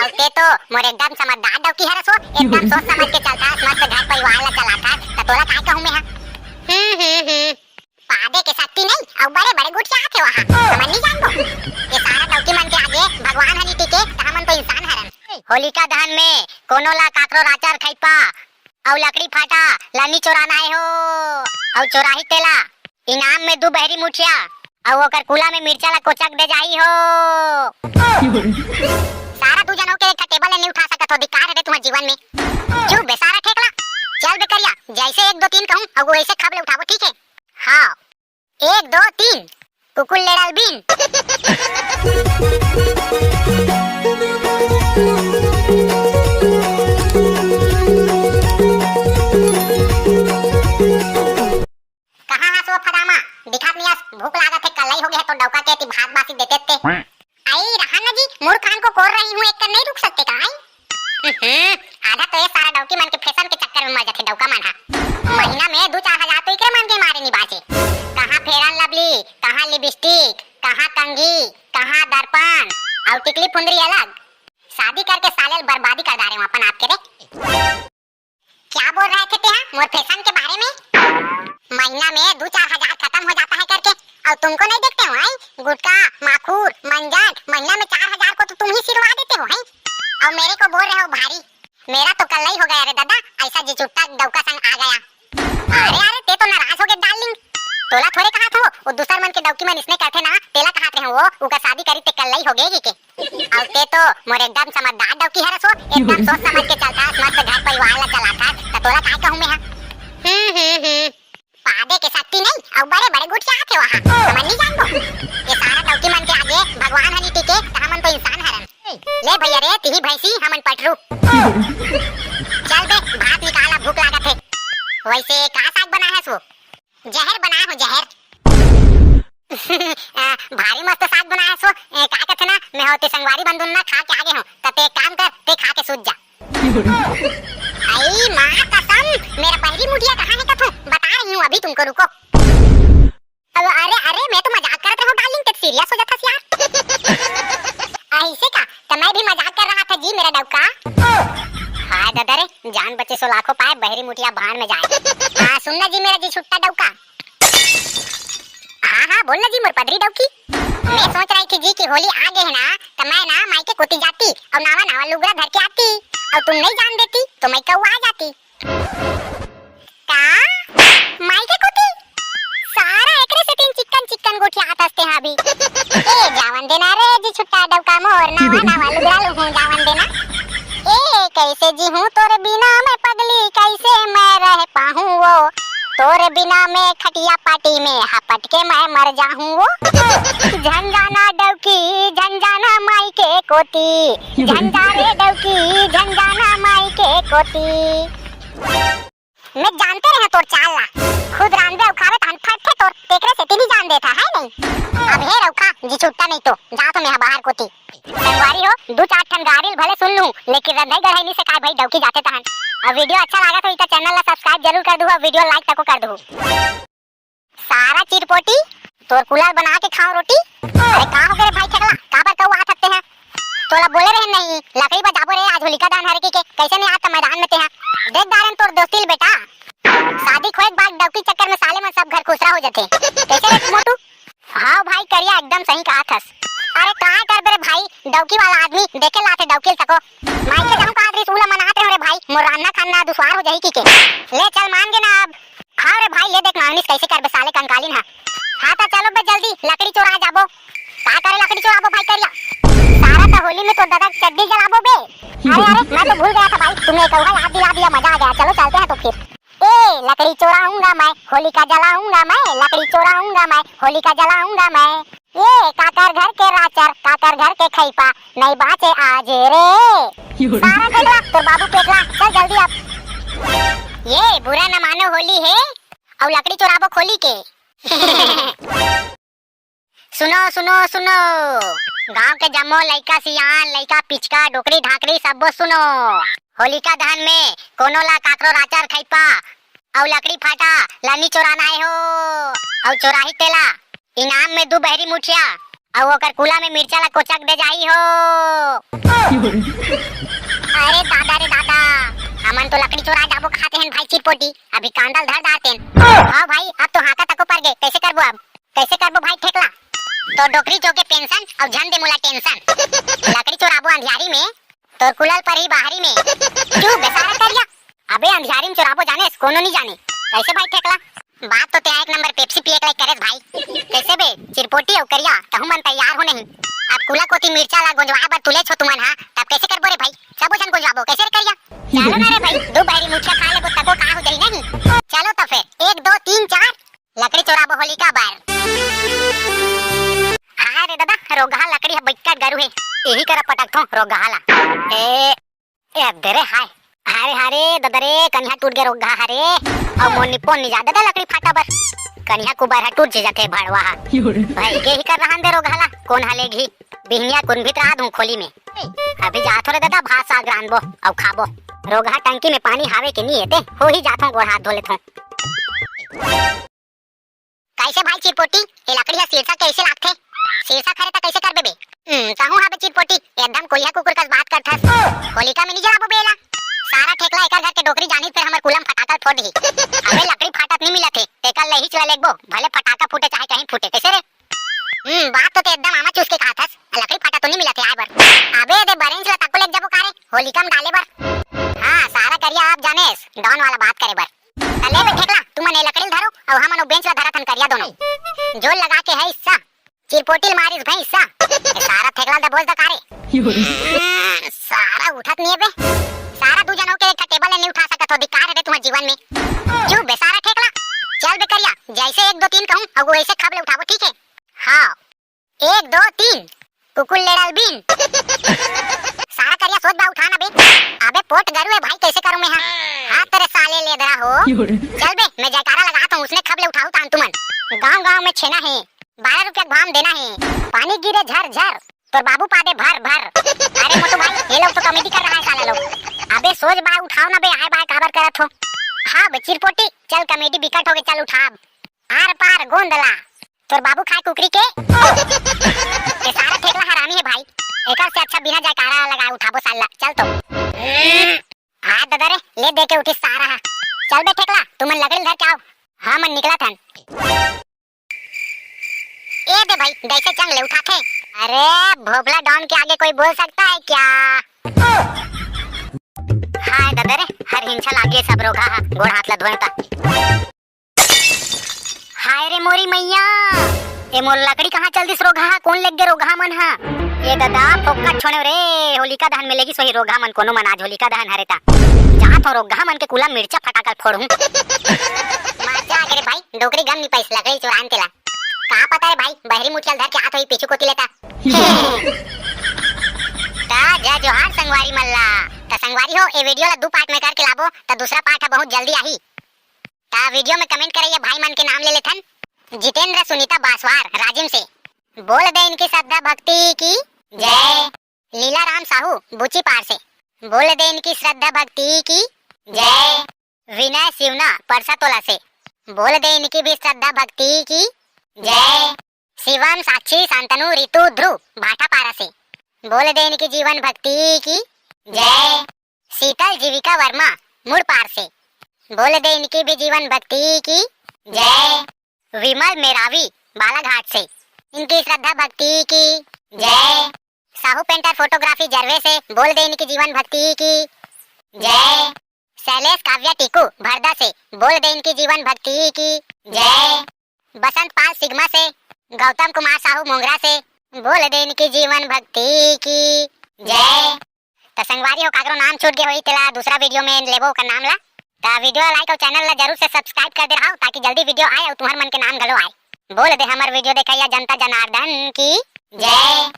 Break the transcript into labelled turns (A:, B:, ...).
A: औते तो मोर एकदम समझदार डौकी हरस हो, एकदम सोच समझ के चलता है, मस्त घर परिवार ला चलाता है, त तोला काय कहूं मैं? पादे के शक्ति नहीं और बड़े बड़े गुट क्या थे वहां, समझ नहीं जान दो ये सारा डौकी मन के आगे भगवान हनी टिके त हमन तो इंसान हरन। होलिका दहन में कोनो ला काकरो राचार खइपा और लकड़ी फाटा लानी चोराना है हो और चोराही तेला इनाम में 2 बहरी मुठिया और ओकर कुला में मिर्चा ला कोचक दे जाई हो। सारा 2 जनों के एक टेबल नहीं उठा सकत हो, धिक्कार है तुम्हारे जीवन में। क्यों बेसारा ठेकला, चल बे करिया, जैसे 1 2 3 कहूं और वो ऐसे खबले उठावो, ठीक है? हाँ 1 2 3 कुकुल लेडल बीन। कहां हंसो फदामा, दिखात नहीं आस, भूख लागत है, कल्लाई हो गया है तो डौका के ती भात बासी देते थे। आई रहन जी, मूर खान को कोर रही हूं, एक कर नहीं रुक सकते का? आई आधा तो ये सारा डौकी मन के फैशन के चक्कर में मर जाते डौका मन हा। महीना में 2-4 हजार तो इकरे मन के मारे नहीं बाचे। कहां फेरन लवली, कहां लिपस्टिक, कहां कंघी, कहां दर्पण और टिकली फुंदरी अलग। शादी करके साले बर्बादी कर डाले अपन आपके रे। क्या बोल रहे थे ते मोर फैशन के बारे में? महीना में 2-4 हजार खत्म हो जाता है करके, और तुमको नहीं देखते हो? आई गुटका माखूर मंजन, महीना में 4 हजार को तो तुम ही सिरवा देते हो, हैं? और मेरे को बोल रहे हो भारी। मेरा तो कल ही हो गया रे दादा, ऐसा जी चुट्टा डौका संग आ गया। अरे ते तो नाराज हो गए डार्लिंग, तोला थोड़े कहा था वो दूसर मन के डौकी मन इसने कहते ना, तेला कहते हैं वो उका शादी करी ते कल ही हो गई के। और ते तो मोर एकदम समझदार डौकी हरस हो, एकदम सोच समझ के चलता है, मस्त घर परिवार ला चलाता है, त तोला काय कहूं मैं? पादे के शक्ति नहीं और बड़े बड़े गुट क्या थे वहां, समझ नहीं जान दो ये सारा डौकी मन के आगे भगवान हनी टिके त हमन तो इंसान हरन। ले भैया रे तिही भैंसी हमन पटरू। चल बे भात निकाला, भूख लागत है। वैसे का साग बनाया है सो? जहर बनाया हो जहर। भारी मस्त साग बनाया सो, का कहते ना मैं होते संगवारी बंधुन ना खा के आगे हूं, त ते काम कर, ते खा के सूझ जा। आई मां कसम, मेरा पहली मुठिया कहां है कथू, बता रही हूं अभी तुमको, रुको। अरे अरे मैं तो मजाक करत रहूं डार्लिंग, ते सीरियस हो जाता यार। ऐसे का तो मैं भी मजाक कर रहा था जी मेरा डौका। हाय दादा रे, जान बचे सो लाखों पाए, बहरी मुठिया भाड़ में जाए। हां सुनना जी मेरा जी छुट्टा डौका। हाँ बोलना जी मोर पदरी डौकी। मैं सोच रही थी जी कि होली आ गए है ना, तो मैं ना मायके कुटी जाती और नावा नावा लुगड़ा धर के आती, और तुम नहीं जान देती तो मैं कऊ आ जाती। का मायके कुटी सारा एकरे से 3 चिकन गोठिया आतसते हैं अभी। ए जावन देना रे जी छुट्टा डौका, मोर नावा नावा लुगड़ा लूं जावन देना। ए कैसे जी हूं तोरे बिना मैं पगली, कैसे मैं रह पाऊं वो, तोरे बिना मैं खटिया पार्टी में हपट के मैं मर जाऊं वो। झंझाना डौकी झंझाना माई के कोती, झंझारे डौकी झंझाना माई के कोती। मैं जानते रहे तोर चाल ला, खुद रांदे उखावे तन फट तोर तेकरे से तीनी जान देता है नहीं। अब हे रौका जी छुट्टा नहीं तो जा तो मैं बाहर कोती। संगवारी हो 2-4 ठन गारिल भले सुन लूं, लेकिन रंधई गढ़ई नहीं से काय भाई डौकी जाते तहन। और वीडियो अच्छा लगा तो इता चैनल ला सब्सक्राइब जरूर कर दू और वीडियो लाइक तको कर दू। सारा चिरपोटी तोर कुलर बना के खाओ रोटी। अरे का हो गए भाई ठगला, का पर कऊ आ सकते हैं? तोला बोले रहे नहीं लकड़ी बजाबो रे, आज होलिका दहन हरे के कैसे नहीं आता मैदान में ते हैं? देख दारन तोर दोस्ती बेटा, शादी खोए के बाद डौकी चक्कर में साले में सब घर खुसरा हो जाते। कैसे रे मोटू? हाँ भाई करिया एकदम सही कहा थस। अरे का कर बे भाई, डौकी वाला आदमी देखे लाते डौकी तको माई के जाऊं का आदमी सूला मनाते रे भाई, मोर रान्ना खाना दुश्वार हो जाई की के। ले चल मान गे ना अब। हाँ रे भाई ले देख मांगनिस कैसे कर बे साले कंकालीन है। हाँ तो चलो बे जल्दी लकड़ी चोरा जाबो। का करे लकड़ी चोराबो भाई करिया? सारा तो होली में तो दादा चड्डी जलाबो बे। अरे मैं तो भूल गया था भाई, तुमने कहा याद दिला दिया, मजा आ गया। चलो चलते हैं तो फिर। ए लकड़ी चोराऊंगा मैं, होलिका जलाऊंगा मैं, लकड़ी चोराऊंगा मैं, होलिका जलाऊंगा मैं। ये काकर घर के राचर, काकर घर के खैपा, नहीं बाचे आज रे। सारा ठेकला तो बाबू पेटला, चल जल्दी अब। ये बुरा न मानो होली है और लकड़ी चोराबो खोली के। सुनो सुनो सुनो, गांव के जम्मो लइका सियान लइका पिचका डोकरी ढाकरी सबो सुनो। होलिका दहन में कोनो ला काकरो राचार खैपा और लकड़ी फाटा लानी चोराना है हो, और चोराही तेला इनाम में 2 बहरी मुठिया और ओकर कुला में मिर्चा ला कोचक दे जाई हो। अरे दादा रे दादा, हमन तो लकड़ी चोरा जाबो खाते हैं भाई चिरपोटी, अभी कांदल धर दाते हैं। हां भाई अब तो हाका तको पर गए, कैसे करबो अब, कैसे करबो भाई ठेकला। तो डोकरी चौके पेंशन और झन दे मुला टेंशन। लकड़ी चोराबो अंधियारी में तो कुलल पर ही बाहरी में। क्यों बेसारा करिया, अबे अंधियारी में चोराबो जाने कोनो नहीं जाने, कैसे भाई ठेकला। बात तो ते एक नंबर पेप्सी पिए के लायक करेस भाई। कैसे बे चिरपोटी और करिया कहूं मन तैयार हो नहीं। अब कुला कोती मिर्चा ला गोंजवा बर तुले छो तुमन हां, तब कैसे करबो रे भाई, सबो जन गोंजवाबो कैसे रे करिया। चलो ना रे भाई, दो बहरी मुठिया खा लेबो तको का हो जाई नहीं। चलो तो फिर 1 2 3 4 लकड़ी चोराबो होलिका बार। अरे दादा रोगाहा लकड़ी है बैठकर गरु है, यही करा पटकथो रोगाहा ला। ए अबे रे हाय, अरे हरे दादा रे कन्या टूट गया रोगाहा हरे, और मोनी पोन नहीं जा दादा लकड़ी फाटा बर, कन्या कुबार टूट जाते भड़वा भाई के ही कर रहा दे रोगाला कौन हलेगी। बिहनिया कुन भीतर आ दूं खोली में, अभी जाथो रे दादा भात साग रांधबो और खाबो। रोगाहा टंकी में पानी हावे के नहीं हेते, हो ही जाथो गोड़ हाथ धो लेथो। कैसे भाई चिरपोटी ये लकड़ी है शीर्षा कैसे लागथे, शीर्षा खरे ता कैसे करबे बे। कहूं हाबे चिरपोटी एकदम कोलिया कुकुर का बात करथस, होलिका में नहीं जलाबो बेला। सारा ठेकला एकर घर के डोकरी जानी फिर हमर कुलम फटाका फोड़ दी। अबे लकड़ी फाटत नहीं मिलत है, तेकर ले ही चला लेगबो, भले फटाका फूटे चाहे कहीं फूटे, कैसे रे। बात तो ते एकदम आमा चूस के खाथस, लकड़ी फाटा तो नहीं मिलत है आय बर। अबे दे बरेंच ला तको लेग जाबो कारे होलिका में डाले बर। हां सारा करिया आप जानेस डॉन वाला बात करे बर। चले बे ठेकला तुम ने लकड़ी धरो और हम नो बेंच ला धरथन करिया दोनों जोर लगा के है हिस्सा चिरपोटिल मारिस भाई हिस्सा। सारा ठेकला दबोल द कारे सारा उठत नहीं है बे, सारा दू जनों के एक टेबल नहीं उठा सकत हो, दिक्कत है तुम्हारे जीवन में। क्यों बेसारा ठेकला, चल बे करिया जैसे 1 2 3 कहूं और वो ऐसे खबले उठाबो ठीक है। हां 1 2 3 कुकुल लेडल बीन। सारा करिया सोच बा उठाना बे। अबे पोट गरु है भाई कैसे करूं मैं। हां तेरे साले लेदरा हो, चल बे मैं जयकारा लगाता हूं, उसने खबले उठाऊ तान तुमन। गांव-गांव में छेना है, 12 रुपया भाम देना है, पानी गिरे झर झर तो बाबू पादे भर भर। अरे मोटू भाई ये लोग तो कॉमेडी कर रहा है साला लोग। अबे सोच बा उठाओ ना बे, आए बाय काबर करत हो। हां बे चिरपोटी चल कॉमेडी बिकट हो गए, चल उठा आर पार गोंदला तोर बाबू खाए कुकरी के। ये सारा ठेकला हरामी है भाई, एकर से अच्छा बिना जयकारा लगा उठाबो साला। चल तो हां दादा रे ले दे के उठी सारा। चल बे ठेकला तुमन लकड़ी धर के आओ। हां मन निकला थन ए दे भाई कैसे चंग ले उठाथे। अरे भोबला डॉन के आगे कोई बोल सकता है क्या। हाय दादा रे हर हिंसा लागे सब रोगा गोड़ हाथ ला धोएता। हाय रे मोरी मैया ए मोर लकड़ी कहां चल दिस रोगा, कौन लेग गे रोगा मन हा। ये दादा फोकट छोड़े रे, होलिका दहन में लेगी सोही रोगा मन, कोनो मन आज होलिका दहन हरेता जहां तो रोगा मन के कुला मिर्चा फटाकल फोड़ूं। मजा आ रे भाई डोकरी गम नहीं पैस लकड़ी चुरान तेला, कहां पता है भाई बहरी मुचल धर के हाथ होई पीछू कोती लेता। ता जा जोहार संगवारी मल्ला, ता संगवारी हो ए वीडियो ला 2 पार्ट में करके लाबो, ता दूसरा पार्ट है बहुत जल्दी आही। ता वीडियो में कमेंट करिए भाई मन के नाम ले लेथन, जितेंद्र सुनीता बासवार राजिम से, बोल दे इनकी श्रद्धा भक्ति की जय। लीला राम साहू बुची पार से, बोल दे इनकी श्रद्धा भक्ति की जय। विनय शिवना परसातोला से, बोल दे इनकी भी श्रद्धा भक्ति की जय। शिवम साक्षी शांतनु ऋतु ध्रुव भाटापारा से, बोल दे इनकी जीवन भक्ति की जय। शीतल जीविका वर्मा मुड़पार से, बोल दे इनकी भी जीवन भक्ति की जय। विमल मेरावी बालाघाट से, इनकी श्रद्धा भक्ति की जय। साहू पेंटर फोटोग्राफी जरवे से, बोल दे इनकी जीवन भक्ति की जय। शैलेश काव्या टीकू भरदा से, बोल दे इनकी जीवन भक्ति की जय। बसंत पाल सिग्मा से, गौतम कुमार साहू मोंगरा से, बोल दे इनकी जीवन भक्ति की जय। तो संगवारी हो कागरो नाम छूट गए होई तेला दूसरा वीडियो में लेबो का नाम ला, ता वीडियो लाइक और चैनल ला जरूर से सब्सक्राइब कर दे रहा ताकि जल्दी वीडियो आए और तुम्हार मन के नाम घलो आए। बोल दे हमर वीडियो देखैया जनता जनार्दन की जय।